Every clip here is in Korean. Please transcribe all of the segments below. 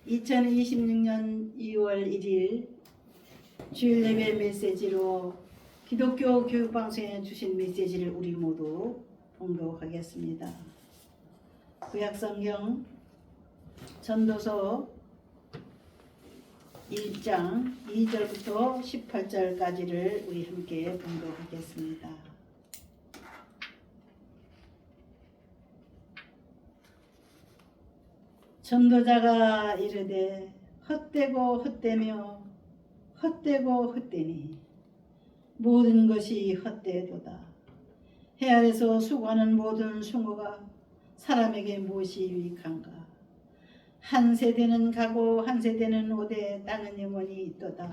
2026년 2월 1일 주일 예배 메시지로 기독교 교육방송에 주신 메시지를 우리 모두 봉독하겠습니다. 구약성경 전도서 1장 2절부터 18절까지를 우리 함께 봉독하겠습니다. 전도자가 이르되 헛되고 헛되며 헛되고 헛되니 모든 것이 헛되도다. 해 아래서 수고하는 모든 수고가 사람에게 무엇이 유익한가. 한 세대는 가고 한 세대는 오되 땅은 영원히 있도다.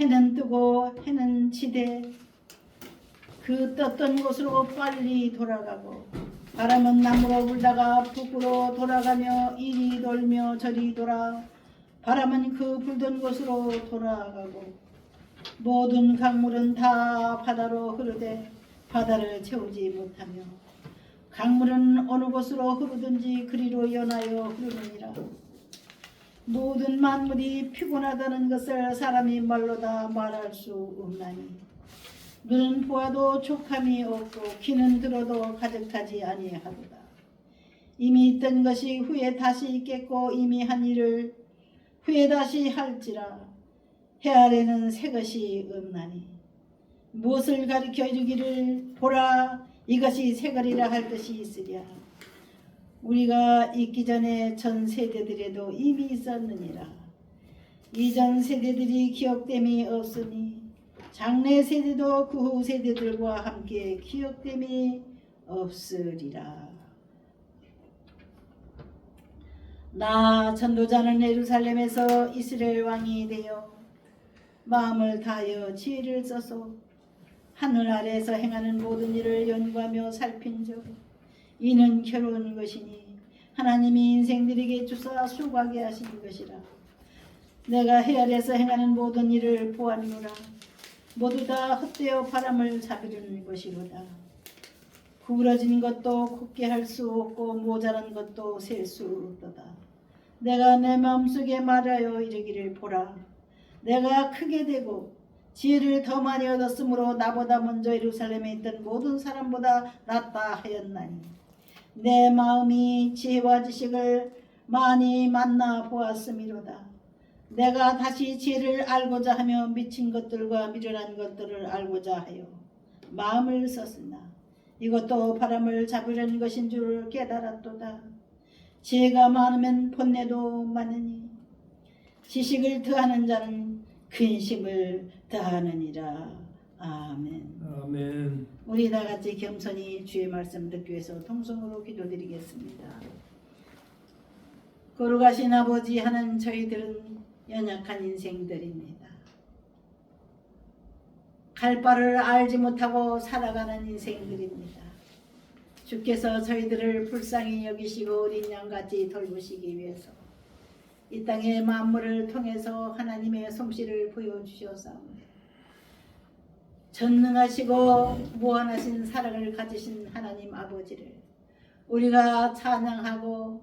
해는 뜨고 해는 지되 그 떴던 곳으로 빨리 돌아가고 바람은 남으로 불다가 북으로 돌아가며 이리 돌며 저리 돌아 바람은 그 불던 곳으로 돌아가고 모든 강물은 다 바다로 흐르되 바다를 채우지 못하며 강물은 어느 곳으로 흐르든지 그리로 연하여 흐르느니라. 모든 만물이 피곤하다는 것을 사람이 말로 다 말할 수 없나니 눈은 보아도 족함이 없고 귀는 들어도 가득하지 아니하도다. 이미 있던 것이 후에 다시 있겠고 이미 한 일을 후에 다시 할지라. 해 아래는 새 것이 없나니 무엇을 가리켜 이르기를 보라 이것이 새 것이라 할 것이 있으랴. 우리가 있기 전에 전 세대들에도 이미 있었느니라. 이전 세대들이 기억됨이 없으니 장래 세대도 그 후 세대들과 함께 기억됨이 없으리라. 나 전도자는 예루살렘에서 이스라엘 왕이 되어 마음을 다하여 지혜를 써서 하늘 아래에서 행하는 모든 일을 연구하며 살핀 적 이는 괴로운 것이니 하나님이 인생들에게 주사 수고하게 하신 것이라. 내가 해 아래에서 행하는 모든 일을 보았노라. 모두 다 헛되어 바람을 잡으려는 것이로다. 구부러진 것도 굳게 할 수 없고 모자란 것도 셀 수 없도다. 내가 내 마음속에 말하여 이르기를 보라. 내가 크게 되고 지혜를 더 많이 얻었으므로 나보다 먼저 예루살렘에 있던 모든 사람보다 낫다 하였나니 내 마음이 지혜와 지식을 많이 만나 보았음이로다. 내가 다시 지혜를 알고자 하며 미친 것들과 미련한 것들을 알고자 하여 마음을 썼으나 이것도 바람을 잡으려는 것인 줄 깨달았도다. 지혜가 많으면 번뇌도 많으니 지식을 더하는 자는 근심을 더하느니라. 아멘. 아멘. 우리 다 같이 겸손히 주의 말씀 듣기 위해서 통성으로 기도드리겠습니다. 거룩하신 아버지, 하는 저희들은 연약한 인생들입니다. 갈 바를 알지 못하고 살아가는 인생들입니다. 주께서 저희들을 불쌍히 여기시고 어린 양같이 돌보시기 위해서 이 땅의 만물을 통해서 하나님의 솜씨를 보여주셨사옵니다. 전능하시고 무한하신 사랑을 가지신 하나님 아버지를 우리가 찬양하고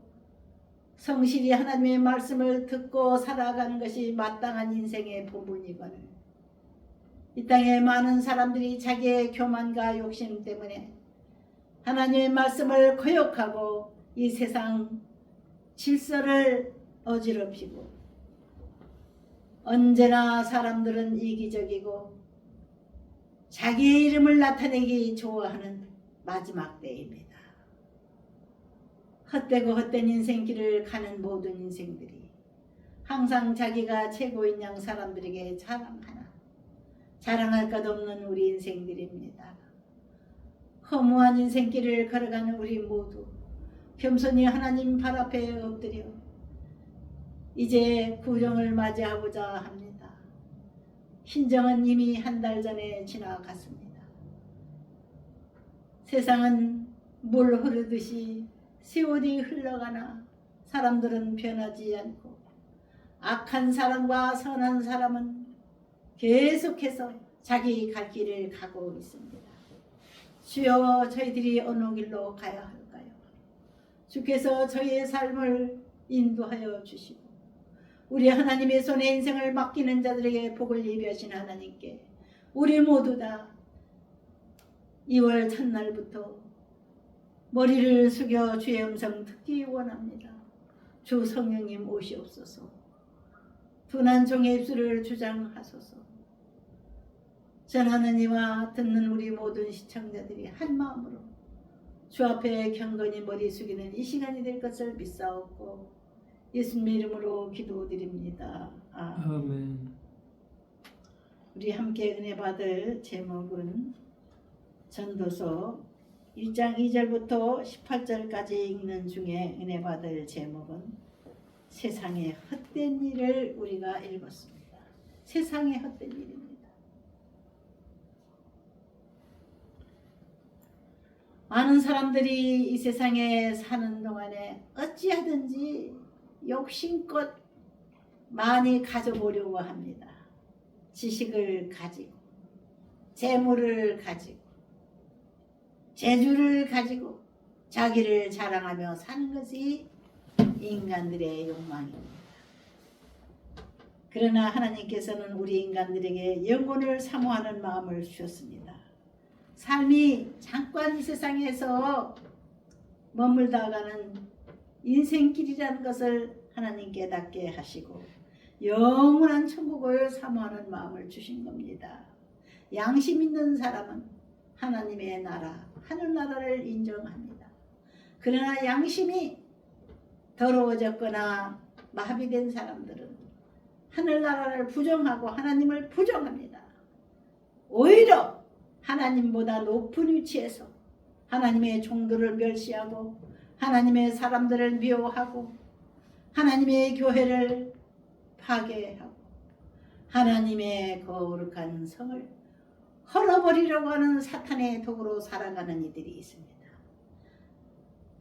성실히 하나님의 말씀을 듣고 살아가는 것이 마땅한 인생의 본분이거늘 이 땅에 많은 사람들이 자기의 교만과 욕심 때문에 하나님의 말씀을 거역하고 이 세상 질서를 어지럽히고 언제나 사람들은 이기적이고 자기의 이름을 나타내기 좋아하는 마지막 때입니다. 헛되고 헛된 인생길을 가는 모든 인생들이 항상 자기가 최고인 양 사람들에게 자랑할 것 없는 우리 인생들입니다. 허무한 인생길을 걸어가는 우리 모두 겸손히 하나님 발 앞에 엎드려 이제 구정을 맞이하고자 합니다. 신정은 이미 한 달 전에 지나갔습니다. 세상은 물 흐르듯이 세월이 흘러가나 사람들은 변하지 않고 악한 사람과 선한 사람은 계속해서 자기 갈 길을 가고 있습니다. 주여, 저희들이 어느 길로 가야 할까요? 주께서 저희의 삶을 인도하여 주시고 우리 하나님의 손에 인생을 맡기는 자들에게 복을 예비하신 하나님께 우리 모두 다 2월 첫날부터 머리를 숙여 주의 음성 듣기 원합니다. 주 성령님 오시옵소서. 둔한 종의 입술을 주장하소서. 전하는 이와 듣는 우리 모든 시청자들이 한 마음으로 주 앞에 경건히 머리 숙이는 이 시간이 될 것을 믿사옵고 예수님의 이름으로 기도드립니다. 아멘. 우리 함께 은혜 받을 제목은 전도서 1장 2절부터 18절까지 읽는 중에 은혜 받을 제목은 세상의 헛된 일을 우리가 읽었습니다. 세상의 헛된 일입니다. 많은 사람들이 이 세상에 사는 동안에 어찌하든지 욕심껏 많이 가져보려고 합니다. 지식을 가지고, 재물을 가지고, 재주를 가지고 자기를 자랑하며 사는 것이 인간들의 욕망입니다. 그러나 하나님께서는 우리 인간들에게 영혼을 사모하는 마음을 주셨습니다. 삶이 잠깐 이 세상에서 머물다가는 인생길이라는 것을 하나님 깨닫게 하시고 영원한 천국을 사모하는 마음을 주신 겁니다. 양심 있는 사람은 하나님의 나라, 하늘나라를 인정합니다. 그러나 양심이 더러워졌거나 마비된 사람들은 하늘나라를 부정하고 하나님을 부정합니다. 오히려 하나님보다 높은 위치에서 하나님의 종들을 멸시하고 하나님의 사람들을 미워하고 하나님의 교회를 파괴하고 하나님의 거룩한 성을 헐어버리려고 하는 사탄의 도구로 살아가는 이들이 있습니다.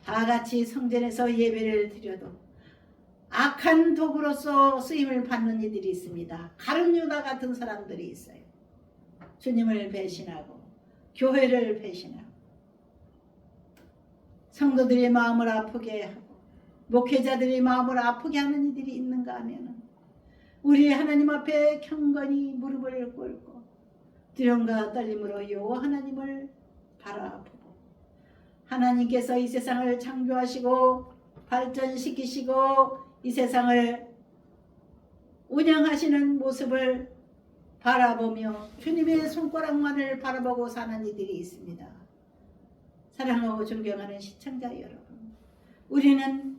다 같이 성전에서 예배를 드려도 악한 도구로서 쓰임을 받는 이들이 있습니다. 가룟 유다 같은 사람들이 있어요. 주님을 배신하고 교회를 배신하고 성도들의 마음을 아프게 하고 목회자들의 마음을 아프게 하는 이들이 있는가 하면 우리 하나님 앞에 경건히 무릎을 꿇고 두려움과 떨림으로 여호와 하나님을 바라보고 하나님께서 이 세상을 창조하시고 발전시키시고 이 세상을 운영하시는 모습을 바라보며 주님의 손가락만을 바라보고 사는 이들이 있습니다. 사랑하고 존경하는 시청자 여러분, 우리는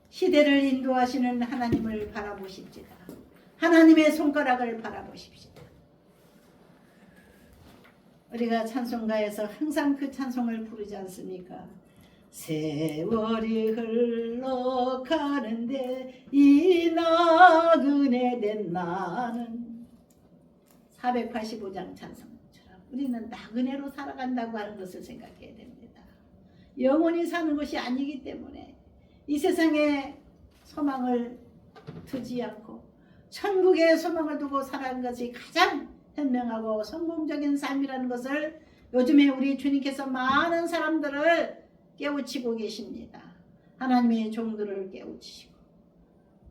시대를 인도하시는 하나님을 바라보십시다. 하나님의 손가락을 바라보십시다. 우리가 찬송가에서 항상 그 찬송을 부르지 않습니까? 세월이 흘러가는데 이 나그네 된 나는 485장 찬송처럼 우리는 나그네로 살아간다고 하는 것을 생각해야 됩니다. 영원히 사는 것이 아니기 때문에 이 세상에 소망을 두지 않고 천국에 소망을 두고 살아가는 것이 가장 현명하고 성공적인 삶이라는 것을 요즘에 우리 주님께서 많은 사람들을 깨우치고 계십니다. 하나님의 종들을 깨우치시고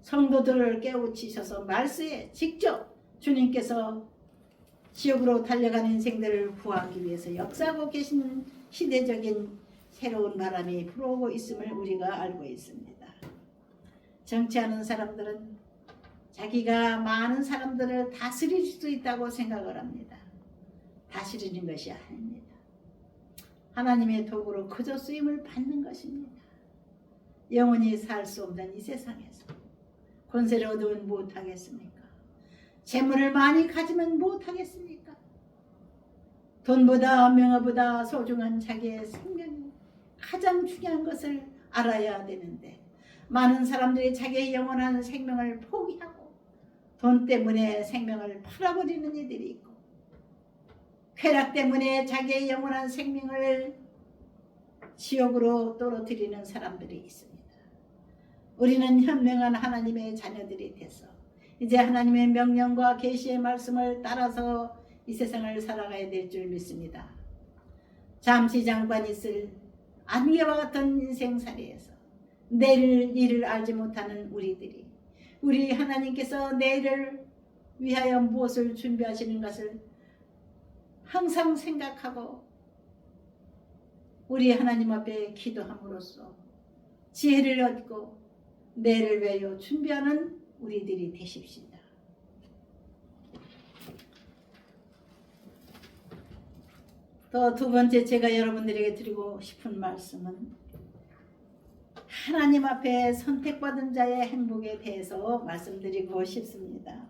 성도들을 깨우치셔서 말씀에 직접 주님께서 지옥으로 달려가는 인생들을 구하기 위해서 역사하고 계신 시대적인 새로운 바람이 불어오고 있음을 우리가 알고 있습니다. 정치하는 사람들은 자기가 많은 사람들을 다스릴 수 있다고 생각을 합니다. 다스리는 것이 아닙니다. 하나님의 도구로 그저 쓰임을 받는 것입니다. 영원히 살 수 없는 이 세상에서 권세를 얻으면 못하겠습니까? 재물을 많이 가지면 못하겠습니까? 돈보다 명예보다 소중한 자기의 생명이 가장 중요한 것을 알아야 되는데 많은 사람들이 자기의 영원한 생명을 포기하고 돈 때문에 생명을 팔아버리는 이들이 있고 쾌락 때문에 자기의 영원한 생명을 지옥으로 떨어뜨리는 사람들이 있습니다. 우리는 현명한 하나님의 자녀들이 돼서 이제 하나님의 명령과 계시의 말씀을 따라서 이 세상을 살아가야 될 줄 믿습니다. 잠시 잠깐 있을 안개와 같은 인생살이에서 내일 일을 알지 못하는 우리들이 우리 하나님께서 내일을 위하여 무엇을 준비하시는 것을 항상 생각하고 우리 하나님 앞에 기도함으로써 지혜를 얻고 내일을 위하여 준비하는 우리들이 되십시다. 또 두 번째 제가 여러분들에게 드리고 싶은 말씀은 하나님 앞에 선택받은 자의 행복에 대해서 말씀드리고 싶습니다.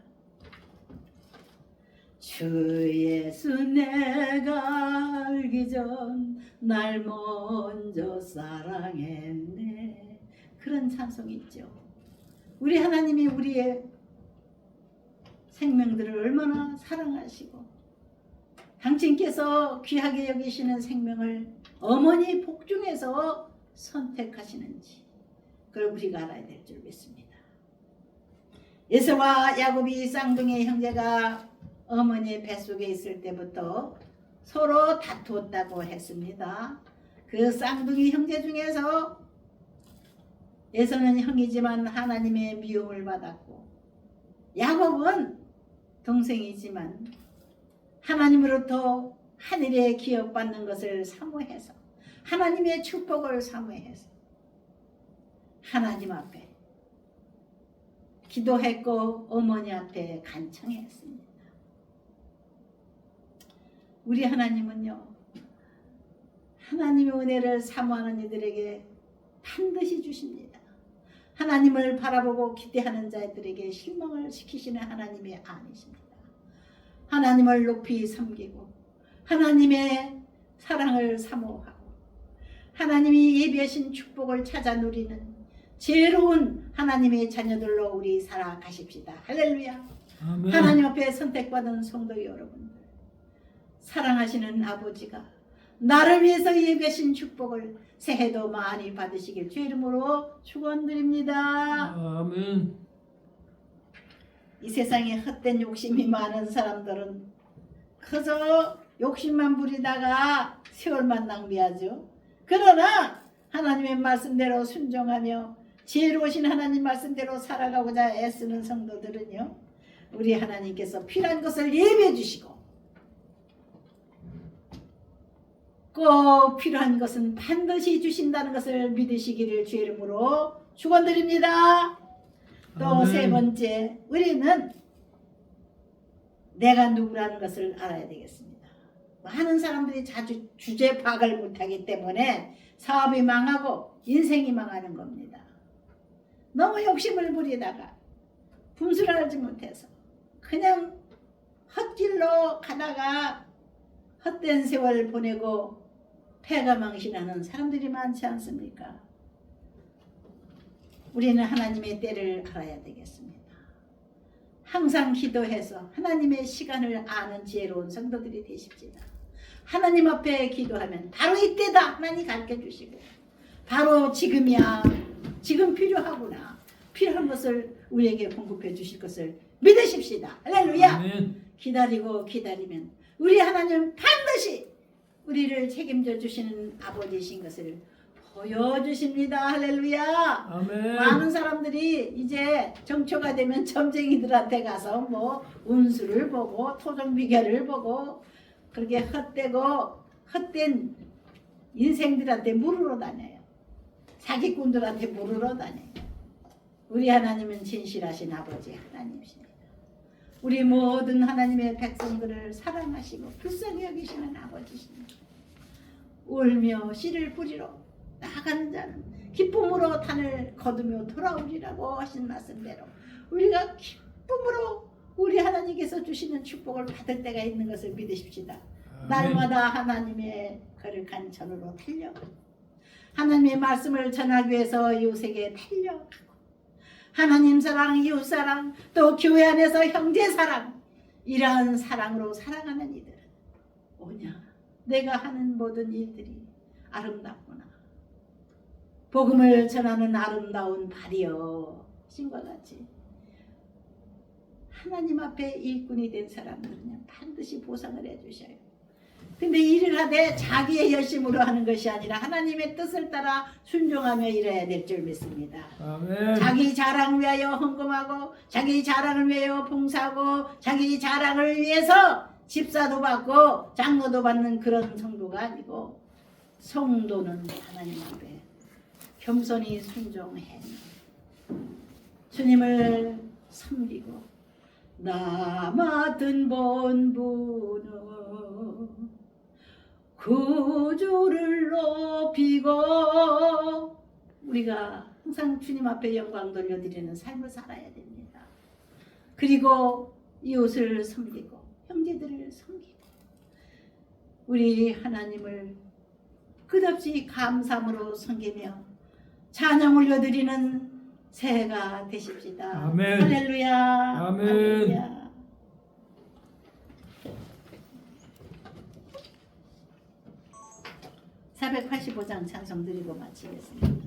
주 예수 내가 알기 전 날 먼저 사랑했네. 그런 찬송이 있죠. 우리 하나님이 우리의 생명들을 얼마나 사랑하시고 당신께서 귀하게 여기시는 생명을 어머니 복중에서 선택하시는지 그걸 우리가 알아야 될 줄 믿습니다. 에서와 야곱이 쌍둥이 형제가 어머니의 뱃속에 있을 때부터 서로 다투었다고 했습니다. 그 쌍둥이 형제 중에서 에서는 형이지만 하나님의 미움을 받았고 야곱은 동생이지만 하나님으로부터 하늘에 기업받는 것을 사모해서 하나님의 축복을 사모해서 하나님 앞에 기도했고 어머니 앞에 간청했습니다. 우리 하나님은요, 하나님의 은혜를 사모하는 이들에게 반드시 주십니다. 하나님을 바라보고 기대하는 자들에게 실망을 시키시는 하나님이 아니십니다. 하나님을 높이 섬기고 하나님의 사랑을 사모하고 하나님이 예비하신 축복을 찾아 누리는 지혜로운 하나님의 자녀들로 우리 살아가십시다. 할렐루야. 아멘. 하나님 앞에 선택받은 성도 여러분들, 사랑하시는 아버지가 나를 위해서 예배하신 축복을 새해도 많이 받으시길 주의 이름으로 축원드립니다. 아멘. 이 세상에 헛된 욕심이 많은 사람들은 그저 욕심만 부리다가 세월만 낭비하죠. 그러나 하나님의 말씀대로 순종하며 지혜로우신 하나님 말씀대로 살아가고자 애쓰는 성도들은요, 우리 하나님께서 필요한 것을 예비해 주시고 꼭 필요한 것은 반드시 주신다는 것을 믿으시기를 주의 이름으로 축원드립니다. 또 세 번째, 우리는 내가 누구라는 것을 알아야 되겠습니다. 많은 사람들이 자주 주제 파악을 못하기 때문에 사업이 망하고 인생이 망하는 겁니다. 너무 욕심을 부리다가 분수를 알지 못해서 그냥 헛길로 가다가 헛된 세월 보내고 패가망신하는 사람들이 많지 않습니까? 우리는 하나님의 때를 알아야 되겠습니다. 항상 기도해서 하나님의 시간을 아는 지혜로운 성도들이 되십시다. 하나님 앞에 기도하면 바로 이때다 하나님 가르쳐 주시고 바로 지금이야, 지금 필요하구나, 필요한 것을 우리에게 공급해 주실 것을 믿으십시다. 할렐루야. 아멘. 기다리면 우리 하나님은 반드시 우리를 책임져 주시는 아버지이신 것을 보여주십니다. 할렐루야. 아멘. 많은 사람들이 이제 정초가 되면 점쟁이들한테 가서 뭐 운수를 보고 토종 비결을 보고 그렇게 헛된 인생들한테 물으러 다녀요. 사기꾼들한테 물으러 다녀요. 우리 하나님은 진실하신 아버지 하나님이십니다. 우리 모든 하나님의 백성들을 사랑하시고 불쌍히 여기시는 아버지십니다. 울며 씨를 뿌리러 나가는 자는 기쁨으로 단을 거두며 돌아오리라고 하신 말씀대로 우리가 기쁨으로 우리 하나님께서 주시는 축복을 받을 때가 있는 것을 믿으십시다. 날마다 하나님의 거룩한 전으로 달려가고 하나님의 말씀을 전하기 위해서 이웃에게 달려가고 하나님 사랑, 이웃 사랑, 또 교회 안에서 형제 사랑, 이러한 사랑으로 살아가는 이들은 오냐 내가 하는 모든 일들이 아름답구나. 복음을 전하는 아름다운 발이여 신과 같이 하나님 앞에 일꾼이 된 사람들은 반드시 보상을 해주셔요. 근데 일을 하되 자기의 열심으로 하는 것이 아니라 하나님의 뜻을 따라 순종하며 일해야 될 줄 믿습니다. 아멘. 자기 자랑을 위하여 헌금하고 자기 자랑을 위하여 봉사하고 자기 자랑을 위해서 집사도 받고 장로도 받는 그런 성도가 아니고 성도는 하나님 앞에 겸손히 순종해 주님을 섬기고 나 맡은 본분은 구주를 높이고 우리가 항상 주님 앞에 영광 돌려드리는 삶을 살아야 됩니다. 그리고 이웃을 섬기고 형제들을 섬기고 우리 하나님을 끝없이 감사함으로 섬기며 찬양 올려드리는 새해가 되십시다. 아멘. 할렐루야. 아멘. 할렐루야. 485장 찬송 드리고 마치겠습니다.